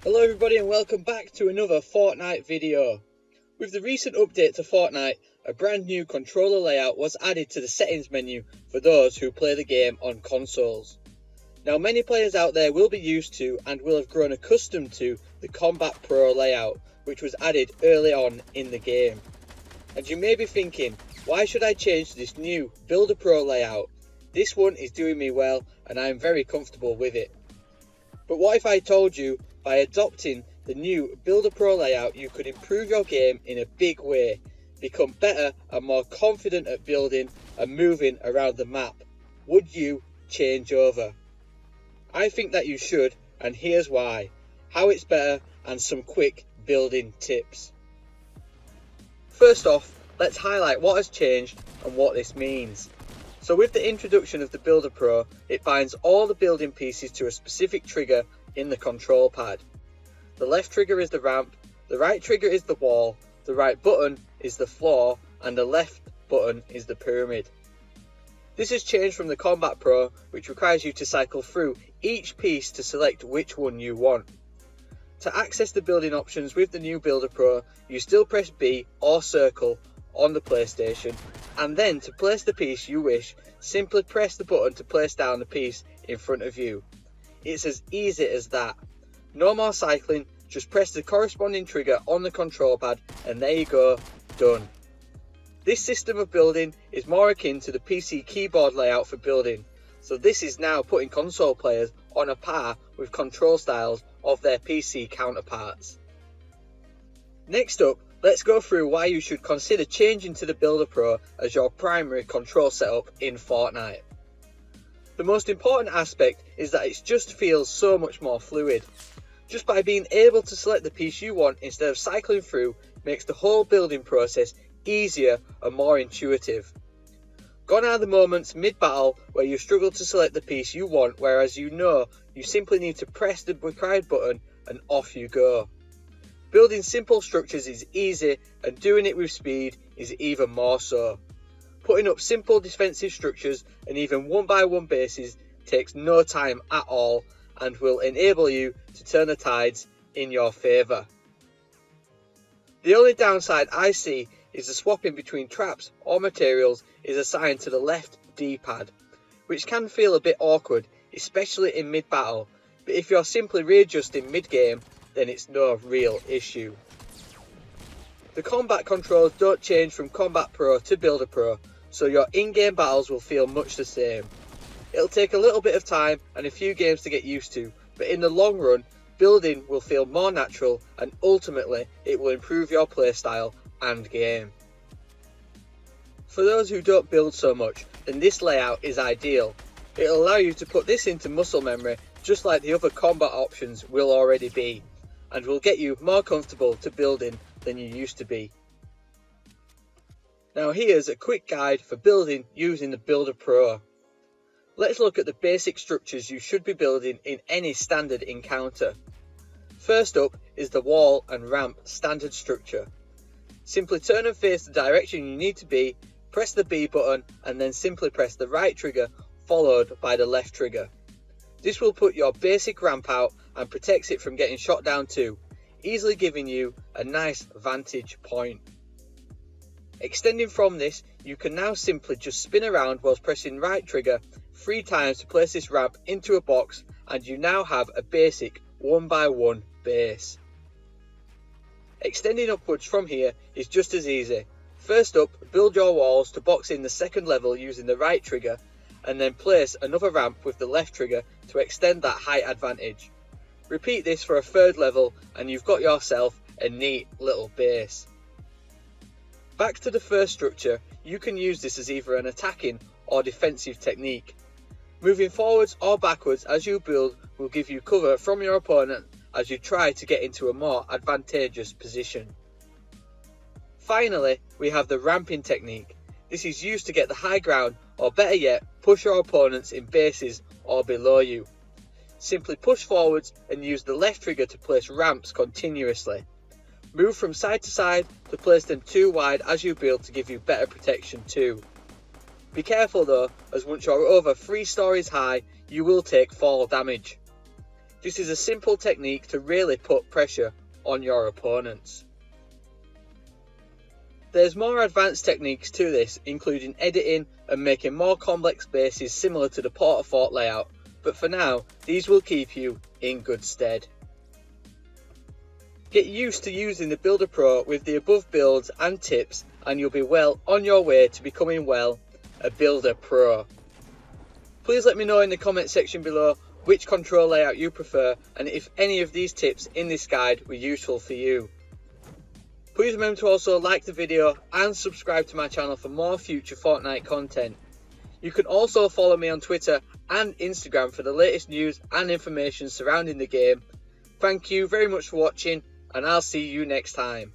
Hello everybody and welcome back to another Fortnite video. With the recent update to Fortnite, a brand new controller layout was added to the settings menu for those who play the game on consoles. Now many players out there will be used to and will have grown accustomed to the Combat Pro layout, which was added early on in the game. And you may be thinking, why should I change to this new Builder Pro layout? This one is doing me well and I am very comfortable with it. But what if I told you by adopting the new Builder Pro layout you could improve your game in a big way, become better and more confident at building and moving around the map? Would you change over? I think that you should, and here's why, how it's better and some quick building tips. First off, let's highlight what has changed and what this means. So with the introduction of the Builder Pro, it binds all the building pieces to a specific trigger in the control pad. The left trigger is the ramp, the right trigger is the wall, the right button is the floor, and the left button is the pyramid. This has changed from the Combat Pro, which requires you to cycle through each piece to select which one you want. To access the building options with the new Builder Pro, you still press B or circle on the PlayStation, and then to place the piece you wish, simply press the button to place down the piece in front of you. It's as easy as that. No more cycling, just press the corresponding trigger on the control pad and there you go, done. This system of building is more akin to the PC keyboard layout for building, so this is now putting console players on a par with control styles of their PC counterparts. Next up, let's go through why you should consider changing to the Builder Pro as your primary control setup in Fortnite. The most important aspect is that it just feels so much more fluid. Just by being able to select the piece you want instead of cycling through makes the whole building process easier and more intuitive. Gone are the moments mid-battle where you struggle to select the piece you want, whereas you know you simply need to press the required button and off you go. Building simple structures is easy and doing it with speed is even more so. Putting up simple defensive structures and even one-by-one bases takes no time at all and will enable you to turn the tides in your favour. The only downside I see is the swapping between traps or materials is assigned to the left D-pad, which can feel a bit awkward, especially in mid-battle, but if you're simply readjusting mid-game, then it's no real issue. The combat controls don't change from Combat Pro to Builder Pro, so your in-game battles will feel much the same. It'll take a little bit of time and a few games to get used to, but in the long run, building will feel more natural and ultimately it will improve your playstyle and game. For those who don't build so much, then this layout is ideal. It'll allow you to put this into muscle memory just like the other combat options will already be, and will get you more comfortable to building than you used to be. Now here's a quick guide for building using the Builder Pro. Let's look at the basic structures you should be building in any standard encounter. First up is the wall and ramp standard structure. Simply turn and face the direction you need to be, press the B button and then simply press the right trigger followed by the left trigger. This will put your basic ramp out and protects it from getting shot down too, easily giving you a nice vantage point. Extending from this, you can now simply just spin around whilst pressing right trigger 3 times to place this ramp into a box and you now have a basic 1x1 base. Extending upwards from here is just as easy. First up, build your walls to box in the second level using the right trigger and then place another ramp with the left trigger to extend that height advantage. Repeat this for a third level and you've got yourself a neat little base. Back to the first structure, you can use this as either an attacking or defensive technique. Moving forwards or backwards as you build will give you cover from your opponent as you try to get into a more advantageous position. Finally, we have the ramping technique. This is used to get the high ground or better yet, push your opponents in bases or below you. Simply push forwards and use the left trigger to place ramps continuously. Move from side to side to place them too wide as you build to give you better protection too. Be careful though, as once you're over 3 stories high, you will take fall damage. This is a simple technique to really put pressure on your opponents. There's more advanced techniques to this, including editing and making more complex bases similar to the port-a-fort layout, but for now, these will keep you in good stead. Get used to using the Builder Pro with the above builds and tips, and you'll be well on your way to becoming, well, a Builder Pro. Please let me know in the comment section below which control layout you prefer and if any of these tips in this guide were useful for you. Please remember to also like the video and subscribe to my channel for more future Fortnite content. You can also follow me on Twitter and Instagram for the latest news and information surrounding the game. Thank you very much for watching, and I'll see you next time.